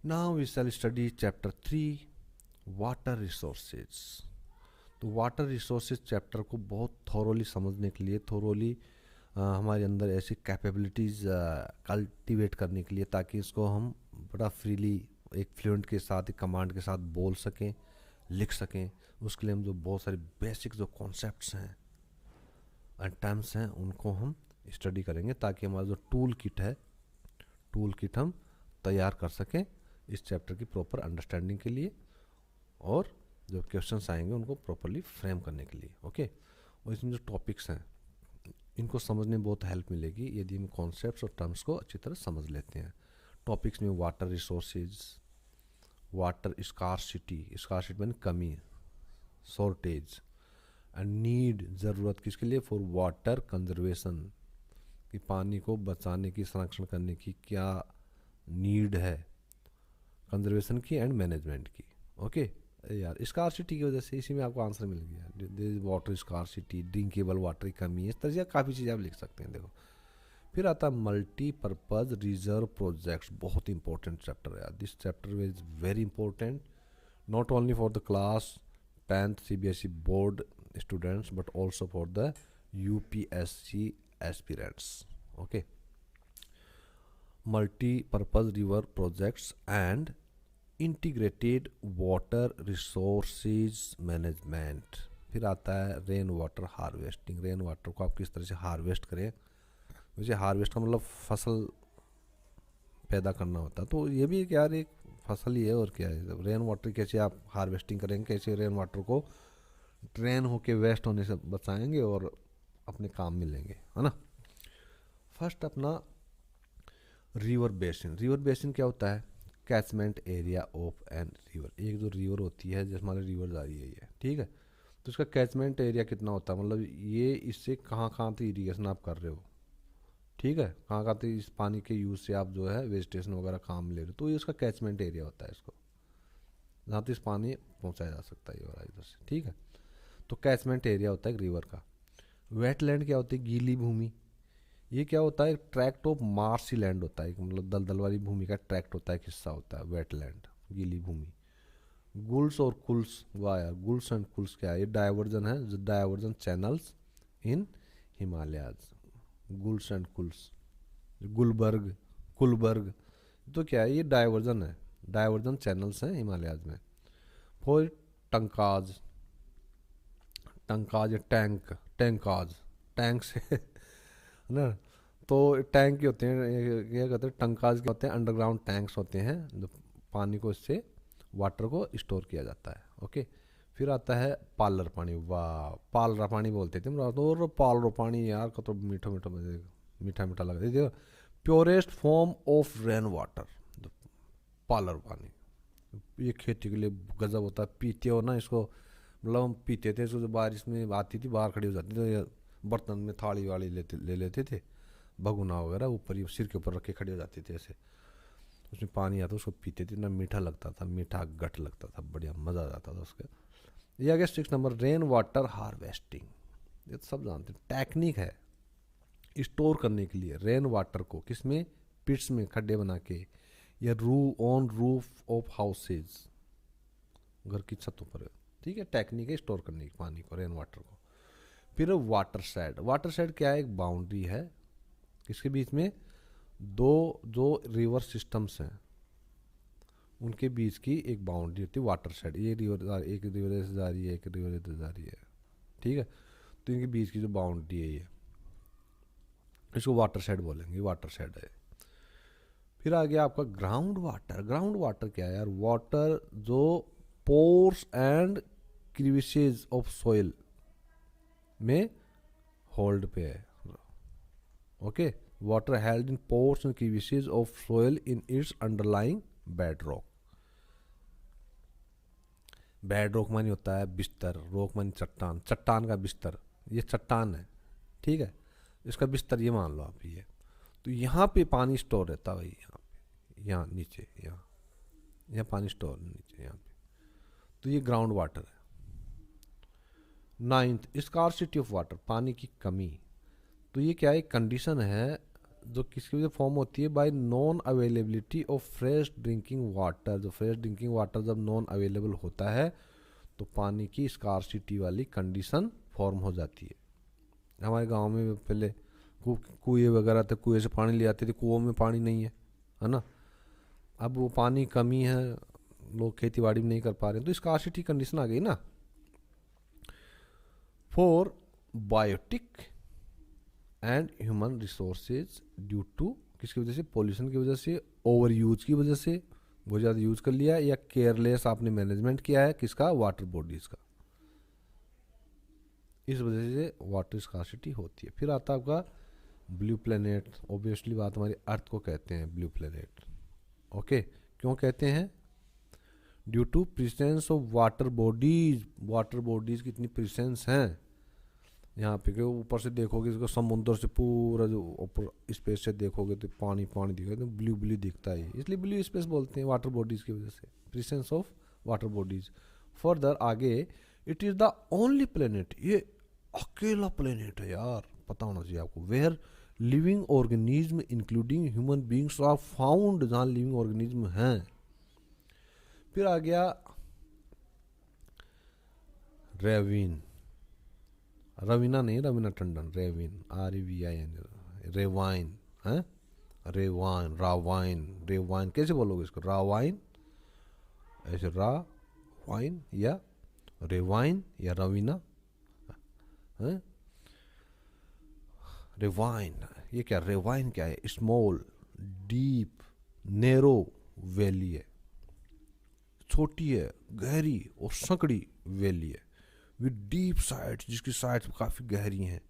Now we shall study chapter 3 water resources. तो water resources chapter को बहुत thoroughly समझने के लिए हमारे अंदर ऐसी कैपेबिलिटीज़ कल्टीवेट करने के लिए, ताकि इसको हम बड़ा फ्रीली एक फ्लुएंट के साथ एक कमांड के साथ बोल सकें, लिख सकें। उसके लिए हम जो बहुत सारे बेसिक जो कॉन्सेप्ट्स हैं एंड टर्म्स हैं उनको हम स्टडी करेंगे, ताकि हमारा जो टूल किट हम तैयार कर सकें इस चैप्टर की प्रॉपर अंडरस्टैंडिंग के लिए, और जो क्वेश्चंस आएंगे उनको प्रॉपरली फ्रेम करने के लिए। ओके, और इसमें जो टॉपिक्स हैं इनको समझने में बहुत हेल्प मिलेगी यदि हम कॉन्सेप्ट्स और टर्म्स को अच्छी तरह समझ लेते हैं। टॉपिक्स में वाटर रिसोर्सेज, वाटर स्कार्सिटी मैंने कमी, शॉर्टेज, एंड नीड ज़रूरत किसके लिए, फॉर वाटर कंजर्वेशन, कि पानी को बचाने की, संरक्षण करने की क्या नीड है, कंजर्वेशन की एंड मैनेजमेंट की। ओके यार, स्कार्सिटी की वजह से इसी में आपको आंसर मिल गया, वाटर स्कार्सिटी, ड्रिंकेबल वाटर की कमी, इस तरह से काफ़ी चीज़ें आप लिख सकते हैं। देखो, फिर आता है मल्टीपर्पज़ रिजर्व प्रोजेक्ट्स। बहुत इंपॉर्टेंट चैप्टर है यार, this chapter is very important not only for the class 10th CBSE board students but also for the UPSC aspirants. Okay, multi-purpose river projects and integrated water resources management. फिर आता है rain water harvesting. Rain water को आप किस तरह से harvest करें, वैसे हार्वेस्ट का मतलब फसल पैदा करना होता है, तो ये भी एक यार एक फसल ही है और क्या है। रेन वाटर कैसे आप हार्वेस्टिंग करेंगे, कैसे रेन वाटर को ड्रेन होके वेस्ट होने से बचाएंगे और अपने काम में लेंगे, है ना। फर्स्ट अपना रिवर बेसिन क्या होता है, catchment area of an river. एक जो रिवर होती है, जैसे हमारे रिवर जा रही है ये, ठीक है, तो इसका कैचमेंट एरिया कितना होता है, मतलब ये इससे कहाँ कहाँ तक इरीगेशन आप कर रहे हो, ठीक है, कहाँ कहाँ तक इस पानी के यूज़ से आप जो है वेजिटेशन वगैरह काम ले रहे हो, तो ये उसका कैचमेंट एरिया होता है इसको, जहाँ तक इस पानी पहुँचाया जा सकता है ये वाला इधर से, ठीक है। तो कैचमेंट एरिया होता है रिवर का। वेटलैंड क्या होती है, गीली भूमि। ये क्या होता है, ट्रैक्ट ऑफ मार्सी लैंड होता है, मतलब दलदल वाली भूमि का ट्रैक्ट होता है, एक हिस्सा होता है वेटलैंड, गीली भूमि। गुल्स और कुल्स, वाह यार, गुल्स एंड कुल्स क्या है, ये डाइवर्जन है, diversion channels in Himalayas. Guls and kuls, गुलबर्ग, कुलबर्ग, तो क्या है, ये डाइवर्जन है, डाइवर्जन चैनल्स हैं हिमालयाज में। फिर टंकाज, टंकाज टैंक, टैंकाज, टैंक से है ना। तो टैंक के होते हैं, क्या कहते हैं, टंकाज के होते हैं, अंडरग्राउंड टैंक्स होते हैं जो पानी को, इससे वाटर को स्टोर किया जाता है। ओके, फिर आता है पालर पानी। वाह, पालरा पानी बोलते थे हम, और पालरो पानी यार का तो मीठा मीठा मीठा मीठा लगता है। Purest form of rain water, parlour पानी, ये खेती के लिए गजब होता है। पीते हो ना इसको, मतलब हम पीते थे इसको, जो बारिश में आती थी बाहर खड़ी हो जाती थी, तो ये बर्तन में थाली वाली ले लेते थे, भगुना वगैरह ऊपर ही सिर के ऊपर रख के खड़े हो जाते थे ऐसे, उसमें पानी आता उसको पीते थे ना, मीठा लगता था, मीठा गट लगता था, बढ़िया मज़ा आ जाता था उसके। ये आ गया 6 नंबर, रेन वाटर हार्वेस्टिंग। ये तो सब जानते हैं, टेक्निक है स्टोर करने के लिए रेन वाटर को, किसमें, पिट्स में, खड्डे बना के, या ऑन रूफ ऑफ हाउसेज, घर की छतों पर, ठीक है, टेक्निक है स्टोर करने की पानी को, रेन वाटर को। फिर वाटर शेड, वाटर शेड क्या है, एक बाउंड्री है किसके बीच में, दो जो रिवर सिस्टम्स हैं उनके बीच की एक बाउंड्री होती है वाटर शेड। ये रिवर, एक रिवर से जा रही है, एक रिवर इधर जा रही है, ठीक है, तो इनके बीच की जो बाउंड्री है ये, इसको वाटर शेड बोलेंगे, वाटर शेड है। फिर आ गया आपका ग्राउंड वाटर। ग्राउंड वाटर क्या है यार, वाटर जो pores and crevices of soil में होल्ड पे है। Okay, water held in pores and crevices of soil in its underlying bed rock. Bed rock मानी होता है बिस्तर, रॉक मानी चट्टान, चट्टान का बिस्तर, ये चट्टान है, ठीक है, इसका बिस्तर ये मान लो आप ये। तो यहाँ पे पानी स्टोर रहता है भाई, यहाँ पे, यहाँ नीचे, यहाँ पानी स्टोर नीचे यहाँ पे, तो ये ग्राउंड वाटर है। 9th, स्कार्सिटी ऑफ वाटर, पानी की कमी। तो ये क्या है, कंडीशन है जो किसकी वजह से फॉर्म होती है, bye non availability of fresh drinking water. जो फ्रेश ड्रिंकिंग वाटर जब नॉन अवेलेबल होता है तो पानी की स्कार्सिटी वाली कंडीशन फॉर्म हो जाती है। हमारे गांव में पहले कुएं वगैरह थे, कुएं से पानी ले आते थे, कुओं में पानी नहीं है ना। अब वो पानी कमी है, लोग खेती बाड़ी में नहीं कर पा रहे हैं, तो स्कार्सिटी कंडीशन आ गई ना। For biotic and human resources due to, किसकी वजह से, पॉल्यूशन की वजह से, ओवर यूज की वजह से, बहुत ज़्यादा यूज कर लिया, या केयरलेस आपने मैनेजमेंट किया है किसका, वाटर बॉडीज का, इस वजह से वाटर स्कार्सिटी होती है। फिर आता है आपका ब्लू प्लेनेट। ऑब्वियसली बात, हमारी अर्थ को कहते हैं ब्लू प्लेनेट। ओके, क्यों कहते हैं, due to presence of water bodies. Water bodies की इतनी प्रेजेंस हैं यहाँ पे कि ऊपर से देखोगे इसको, समुद्र से पूरा जो ऊपर स्पेस से देखोगे तो पानी पानी दिखेगा, तो ब्लू ब्लू दिखता है, इसलिए ब्लू स्पेस बोलते हैं वाटर बॉडीज की वजह से, presence of water bodies. Further आगे, it is the only planet, ये अकेला प्लेनेट है यार, पता होना चाहिए आपको, where living organism including human beings are found, जहाँ लिविंग ऑर्गेनिज्म हैं। फिर आ गया रेविन, रवीना नहीं, Raveena Tandon, ravine, REVIN, ravine है, रेवाइन, रावाइन, रेवाइन कैसे बोलोगे इसको, रावाइन, ऐसे रा वाइन, या रेवाइन, या रवीना है। रेवाइन, ये क्या, रेवाइन क्या है, स्मॉल डीप नैरो वैली है, छोटी है, गहरी और संकड़ी वैली है, विद डीप साइड्स, जिसकी साइड्स काफ़ी गहरी हैं,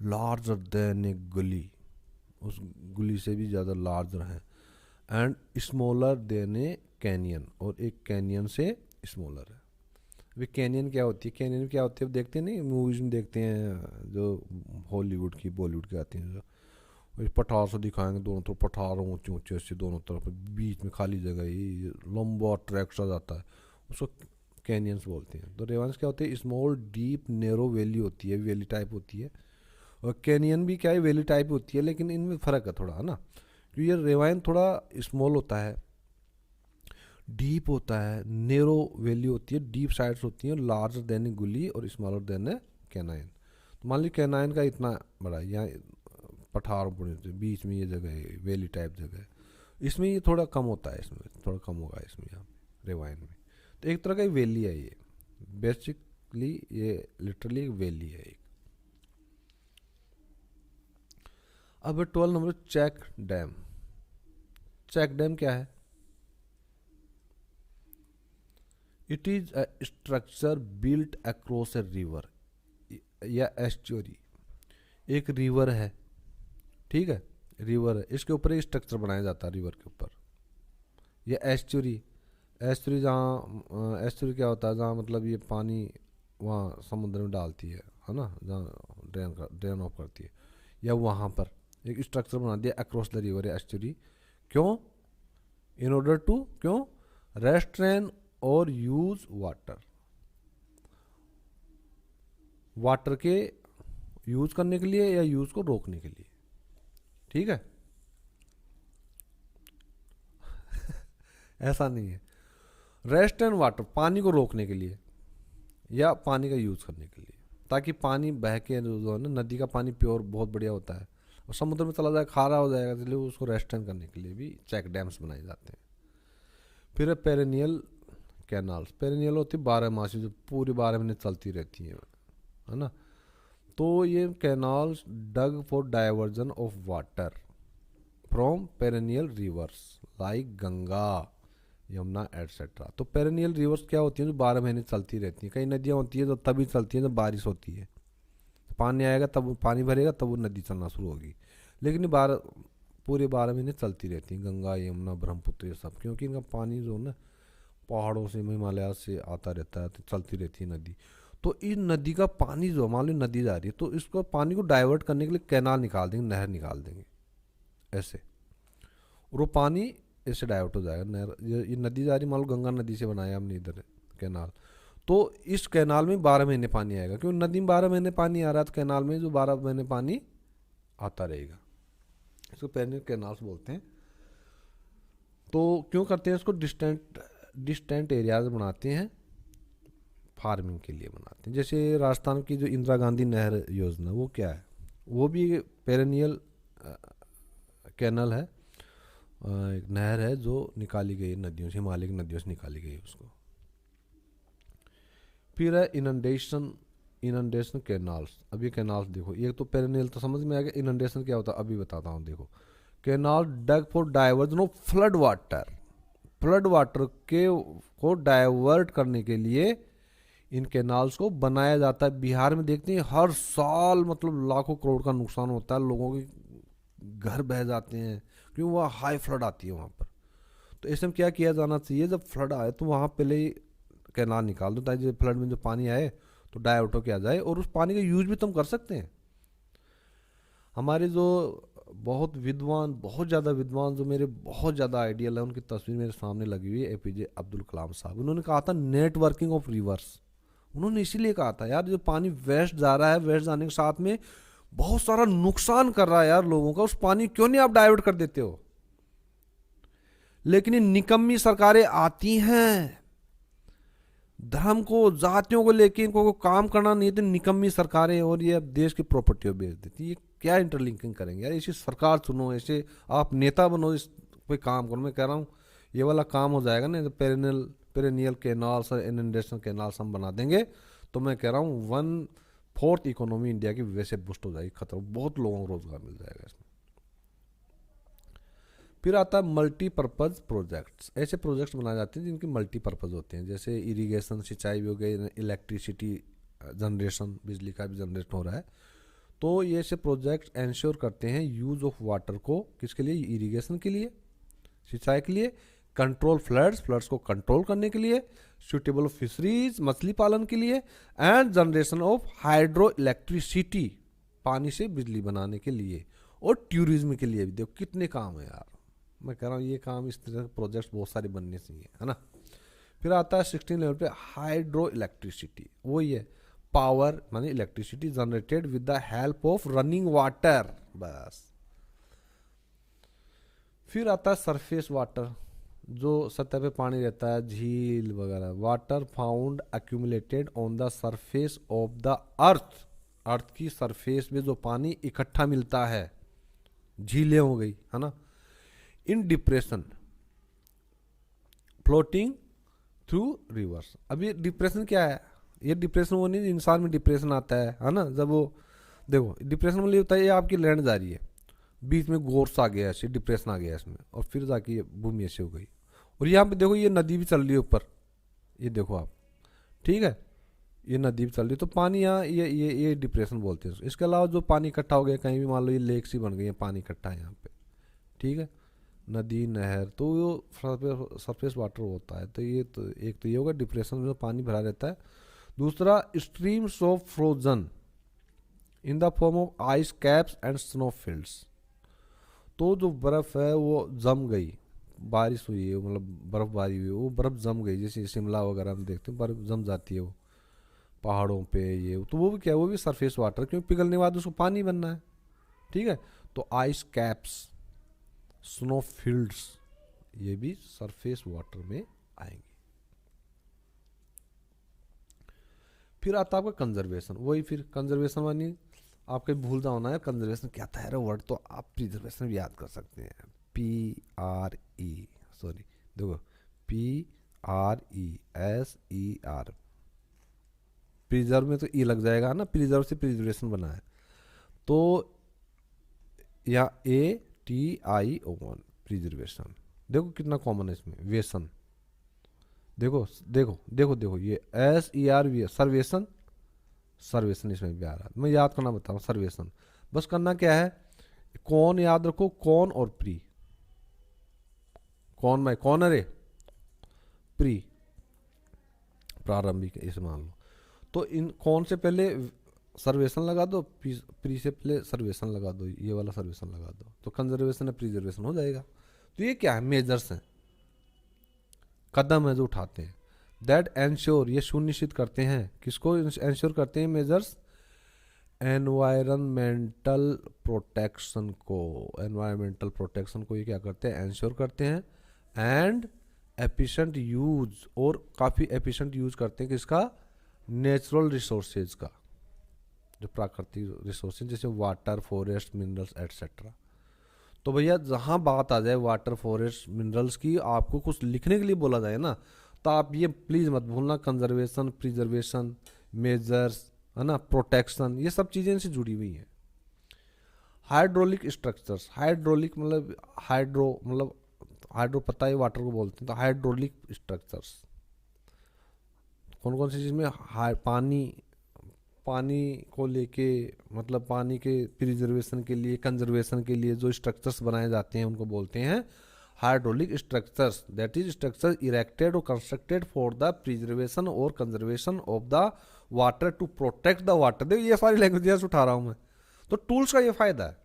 लार्जर देन ए गली, उस गुली से भी ज़्यादा लार्जर हैं, and smaller than A canyon, और एक कैनियन से स्मॉलर है। अभी कैनियन क्या होती है, कैनियन क्या होती है, देखते नहीं मूवीज में देखते हैं जो हॉलीवुड की बॉलीवुड की आती हैं, जो पठार से दिखाएंगे, दोनों तरफ पठार ऊंचे ऊंचे से, दोनों तरफ बीच में खाली जगह, ये लंबा ट्रैक सा जाता है, उसको कैनियंस बोलते हैं। तो रेवाइन्स क्या होते हैं, स्मॉल डीप नैरो वैली होती है, वैली टाइप होती है, और कैनियन भी क्या है, वैली टाइप होती है, लेकिन इनमें फ़र्क है थोड़ा, है ना, क्योंकि ये रेवाइन थोड़ा स्मॉल होता है, डीप होता है, नैरो वैली होती है, डीप साइड्स होती हैं, लार्जर देन ए गुली और स्मॉलर देन ए कैनाइन। तो मान लीजिए कैनाइन का इतना बड़ा, यहाँ पठार बीच में ये जगह है, वैली टाइप जगह है, इसमें ये थोड़ा कम होता है, इसमें थोड़ा कम होगा इसमें, यहाँ रेवाइन में। तो एक तरह का वैली है ये, बेसिकली ये लिटरली एक वैली है एक। अब 12 number, check dam. Check dam क्या है, it is a structure built across a river या एस्चुरी। एक रिवर है, ठीक है, रिवर है, इसके ऊपर एक स्ट्रक्चर बनाया जाता है रिवर के ऊपर, या एस्चुरी। एस्चुरी जहाँ, एस्चुरी क्या होता है, जहाँ मतलब ये पानी वहाँ समुद्र में डालती है ना, जहाँ ड्रेन ऑफ करती है, या वहाँ पर एक स्ट्रक्चर बना दिया अक्रॉस द रिवर या एस्चुरी। क्यों, इन ऑर्डर टू, क्यों, रेस्ट्रेन और यूज वाटर, वाटर के यूज करने के लिए या यूज को रोकने के लिए, ठीक है। ऐसा नहीं है, रेस्ट एंड वाटर, पानी को रोकने के लिए या पानी का यूज करने के लिए, ताकि पानी बह के जो है ना, नदी का पानी प्योर बहुत बढ़िया होता है, और समुद्र में चला जाए खारा हो जाएगा, इसलिए उसको रेस्टेन करने के लिए भी चेक डैम्स बनाए जाते हैं। फिर पेरेनियल कैनाल्स, पेरेनियल होती है 12 मासी, जो पूरी 12 महीने चलती रहती है ना। तो ये canals dug for diversion of water from perennial rivers like Ganga, Yamuna etcetera. तो पेरेनियल रिवर्स क्या होती हैं, जो 12 महीने चलती रहती हैं। कई नदियाँ होती हैं जो तभी चलती हैं जब बारिश होती है, पानी आएगा तब पानी भरेगा तब वो नदी चलना शुरू होगी, लेकिन ये पूरे 12 महीने चलती रहती हैं, गंगा यमुना ब्रह्मपुत्र ये सब, क्योंकि इनका पानी जो ना पहाड़ों से हिमालय से आता रहता है, तो चलती रहती है नदी। तो इस नदी का पानी जो, मान लो नदी जा रही है, तो इसको पानी को डाइवर्ट करने के लिए कैनाल निकाल देंगे, नहर निकाल देंगे ऐसे, और वो पानी ऐसे डाइवर्ट हो जाएगा। नहर, ये नदी जा रही, मान लो गंगा नदी से बनाया हमने इधर कैनाल, तो इस कैनाल में 12 महीने पानी आएगा, क्योंकि नदी में 12 महीने पानी आ रहा है, तो कैनाल में जो 12 महीने पानी आता रहेगा। इसको पेरेनियल कैनाल्स बोलते हैं। तो क्यों करते हैं इसको? डिस्टेंट डिस्टेंट एरियाज बनाते हैं, फार्मिंग के लिए बनाते हैं। जैसे राजस्थान की जो इंदिरा गांधी नहर योजना, वो क्या है? वो भी पेरेनियल कैनल है, एक नहर है जो निकाली गई नदियों से, हिमालय की नदियों से निकाली गई उसको। फिर है इनंडेशन, इनंडेशन कैनाल्स। अब ये कैनाल्स देखो, ये तो पेरेनियल तो समझ में आ गया, इनंडेशन क्या होता है अभी बताता हूँ। देखो, canal dug for diversion of flood water, flood water के को डाइवर्ट करने के लिए इन कैनाल्स को बनाया जाता है। बिहार में देखते हैं हर साल मतलब लाखों करोड़ का नुकसान होता है, लोगों के घर बह जाते हैं क्योंकि वहाँ हाई फ्लड आती है वहाँ पर। तो ऐसे में क्या किया जाना चाहिए, जब फ्लड आए तो वहाँ पहले ही कैनाल निकाल दो, ताकि फ्लड में जो पानी आए तो डाइवर्ट होकर आ जाए, और उस पानी का यूज भी तुम कर सकते हैं। हमारे जो बहुत विद्वान, बहुत ज़्यादा विद्वान, जो मेरे बहुत ज़्यादा आइडियल है, उनकी तस्वीर मेरे सामने लगी हुई है, एपीजे अब्दुल कलाम साहब। उन्होंने कहा था नेटवर्किंग ऑफ रिवर्स। उन्होंने इसीलिए कहा था यार, जो पानी वेस्ट जा रहा है, वेस्ट जाने के साथ में बहुत सारा नुकसान कर रहा है यार लोगों का, उस पानी क्यों नहीं आप डाइवर्ट कर देते हो? लेकिन ये निकम्मी सरकारें आती हैं, धर्म को, जातियों को लेके इनको काम करना नहीं, तो निकम्मी सरकारें, और ये अब देश की प्रॉपर्टी बेच देती। ये क्या इंटरलिंकिंग करेंगे यार? ऐसी सरकार चुनो, ऐसे आप नेता बनो, इस पे काम करो। मैं कह रहा हूँ ये वाला काम हो जाएगा ना, पेरेनियल कैनाल्स और इनंडेशन कैनाल्स हम बना देंगे, तो मैं कह रहा हूँ 1/4 इकोनॉमी इंडिया की वैसे बूस्ट हो जाएगी, खत्म, बहुत लोगों को रोजगार मिल जाएगा इसमें। फिर आता है मल्टीपर्पज़ प्रोजेक्ट्स। ऐसे प्रोजेक्ट्स बनाए जाते हैं जिनकी मल्टीपर्पज़ होते हैं, जैसे इरिगेशन, सिंचाई भी हो गई, इलेक्ट्रिसिटी जनरेशन, बिजली का भी जनरेट हो रहा है। तो ये ऐसे प्रोजेक्ट इंश्योर करते हैं यूज ऑफ वाटर को, किसके लिए? इरिगेशन के लिए, सिंचाई के लिए, कंट्रोल फ्लड्स, फ्लड्स को कंट्रोल करने के लिए, सुटेबल फिशरीज, मछली पालन के लिए, and generation of hydro electricity, पानी से बिजली बनाने के लिए, और टूरिज्म के लिए भी। देखो कितने काम है यार, मैं कह रहा हूँ ये काम, इस तरह के प्रोजेक्ट्स बहुत सारे बनने चाहिए, है ना। फिर आता है 16 लेवल पे हाइड्रो इलेक्ट्रिसिटी। वो ये पावर माने electricity generated with the help of running water, बस। फिर आता है सरफेस वाटर, जो सतह पे पानी रहता है, झील वगैरह। Water found accumulated on the surface of the earth, earth की सरफेस में जो पानी इकट्ठा मिलता है, झीलें हो गई, है ना। In depression floating through reverse. अब ये डिप्रेशन क्या है? ये डिप्रेशन वो नहीं, इंसान में डिप्रेशन आता है ना, जब वो, देखो डिप्रेशन मतलब होता है ये आपकी लैंड जा रही है, बीच में गोर्स आ गया, ऐसे डिप्रेशन आ गया इसमें, और फिर जाके ये भूमि ऐसे हो गई। और यहाँ पे देखो ये नदी भी चल रही है ऊपर, ये देखो आप, ठीक है, ये नदी भी चल रही है, तो पानी यहाँ ये डिप्रेशन बोलते हैं। इसके अलावा जो पानी इकट्ठा हो गया कहीं भी, मान लो ये लेक सी बन गई है, पानी इकट्ठा है यहाँ पे, ठीक है, नदी, नहर, तो वो सरफेस वाटर होता है। तो ये तो एक तो ये होगा डिप्रेशन में पानी भरा रहता है। दूसरा streams of frozen in the form of ice caps and snow fields. तो जो बर्फ़ है वो जम गई, बारिश हुई है, मतलब बर्फ़बारी हुई है, वो बर्फ़ जम गई, जैसे शिमला वगैरह में देखते हैं बर्फ़ जम जाती है वो पहाड़ों पे, ये तो वो भी क्या है, वो भी सरफेस वाटर, क्योंकि पिघलने के बाद उसको पानी बनना है, ठीक है। तो आइस कैप्स, स्नो फील्ड्स, ये भी सरफेस वाटर में आएंगे। फिर आता है आपका कंजर्वेशन। वही फिर कंजर्वेशन मानी, आप कहीं भूल जाओ ना यार, कंजर्वेशन क्या था यार वर्ड, तो आप प्रिजर्वेशन भी याद कर सकते हैं, PRE, सॉरी देखो, PRESER, प्रिजर्व में तो ई लग जाएगा ना, प्रिजर्व से प्रिजर्वेशन बना है, तो या ATION, प्रिजर्वेशन। देखो कितना कॉमन है इसमें, वेसन, देखो देखो देखो देखो, ये SERV, सर्वेशन, सर्वेशन इसमें भी आ रहा है। मैं याद करना बताऊँ, सर्वेशन, बस करना क्या है, कौन याद रखो, कौन और प्री, कौन में कौन, अरे प्री, प्रारंभिक इसे मान लो। तो इन कौन से पहले सर्वेशन लगा दो, प्री से पहले सर्वेशन लगा दो, ये वाला सर्वेशन लगा दो, तो कंजर्वेशन है प्रिजर्वेशन हो जाएगा। तो ये क्या है, मेजर्स हैं, कदम है जो उठाते हैं, दैट एंश्योर, ये सुनिश्चित करते हैं, किसको एंश्योर करते हैं, मेजर्स एनवायरमेंटल प्रोटेक्शन को ये क्या करते हैं, इंश्योर करते हैं। एंड एफिशिएंट यूज, और काफ़ी एफिशिएंट यूज करते हैं किसका, नेचुरल रिसोर्सेज का, जो प्राकृतिक रिसोर्सेज जैसे वाटर, फॉरेस्ट, मिनरल्स एटसेट्रा। तो भैया जहाँ बात आ जाए वाटर, फॉरेस्ट, मिनरल्स की, आपको कुछ लिखने के लिए बोला जाए ना, तो आप ये प्लीज़ मत भूलना, कंजर्वेशन, प्रिजर्वेशन, मेजर्स, है ना, प्रोटेक्शन, ये सब चीज़ें इनसे जुड़ी हुई हैं। हाइड्रोलिक स्ट्रक्चर्स, हाइड्रोलिक मतलब हाइड्रो पता है वाटर को बोलते हैं, तो हाइड्रोलिक स्ट्रक्चर्स कौन कौन सी चीज़ में, पानी, पानी को लेके, मतलब पानी के प्रिजर्वेशन के लिए, कंजर्वेशन के लिए जो स्ट्रक्चर्स बनाए जाते हैं उनको बोलते हैं hydraulic structures. That is structure erected और कंस्ट्रक्टेड फॉर द प्रिजर्वेशन और conservation of the water to protect the water. देखो ये सारी लैंग्वेजेस उठा रहा हूँ मैं। तो टूल्स का ये फायदा है,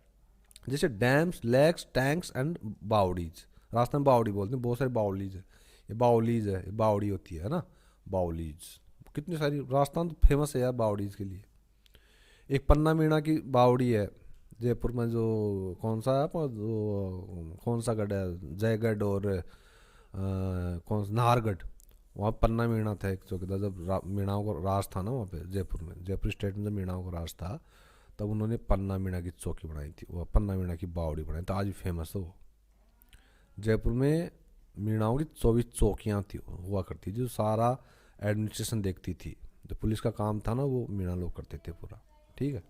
जैसे dams, lakes, tanks and bawdis. Rajasthan में बावड़ी बोलते हैं, बहुत सारी बाउलीज है, ये बाउलीज है, ये बावड़ी होती है ना, बाउलीज। कितनी सारी, राजस्थान तो फेमस है यार बावड़ीज के लिए। एक पन्ना मीणा की बावड़ी है जयपुर में, जो कौन सा है आपका, जो कौन सा गढ़ है, जयगढ़ और कौन सा नाहरगढ़, वहाँ पन्ना मीणा था एक चौकीदार, जब मीणाओं को राज था ना वहाँ पे जयपुर में, जयपुर स्टेट में जब मीणाओं को राज था, तब उन्होंने पन्ना मीणा की चौकी बनाई थी, वो पन्ना मीणा की बावड़ी बनाई, तो आज भी फेमस है वो। जयपुर में मीणाओं की 24 चौकियाँ थी, हुआ करती थी, जो सारा एडमिनिस्ट्रेशन देखती थी, जो पुलिस का काम था ना वो मीणा लोग करते थे पूरा। ठीक है,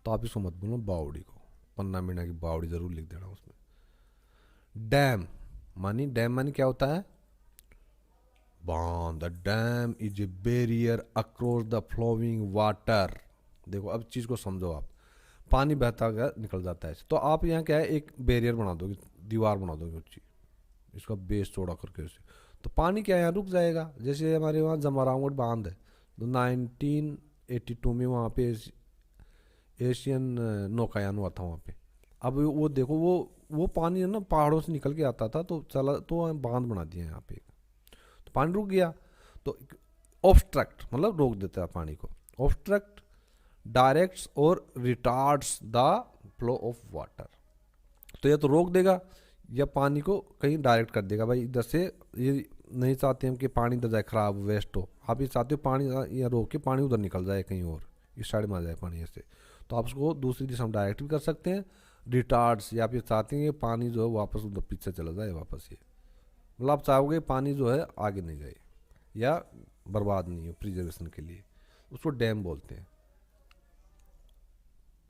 तो आप इसको मत बोलो बावड़ी को, पन्ना मीणा की बावड़ी जरूर लिख देना उसमें। डैम मानी क्या होता है, बांध। The dam is a barrier across the flowing water. देखो अब चीज़ को समझो आप, पानी बहता गया निकल जाता है, तो आप यहाँ क्या है, एक बैरियर बना दोगे, दीवार बना दोगे ऊंची, इसका बेस चौड़ा करके उसे, तो पानी क्या है यहाँ रुक जाएगा। जैसे हमारे वहाँ जमरावगढ़ बांध है, तो 1982 में वहाँ पे एशियन नौकायान हुआ था वहाँ पे। अब वो देखो, वो पानी है ना पहाड़ों से निकल के आता था, तो चला, तो बांध बना दिया यहाँ पे, तो पानी रुक गया। तो ऑब्स्ट्रक्ट मतलब रोक देता है पानी को, ऑब्स्ट्रक्ट डायरेक्ट्स और retards the flow of water. तो या तो रोक देगा या पानी को कहीं डायरेक्ट कर देगा, भाई इधर से, ये नहीं चाहते हम कि पानी इधर जाए खराब वेस्ट हो, आप ये चाहते हो पानी या रोक के पानी उधर निकल जाए कहीं और, इस साइड में आ जाए पानी ऐसे, तो आप उसको दूसरी दिशा में डायरेक्ट भी कर सकते हैं, रिटार्ड्स, या आप ये चाहते हैं कि पानी जो है वापस उधर पीछे चला जाए वापस, ये मतलब आप चाहोगे पानी जो है आगे नहीं जाए या बर्बाद नहीं हो प्रिजर्वेशन के लिए, उसको डैम बोलते हैं।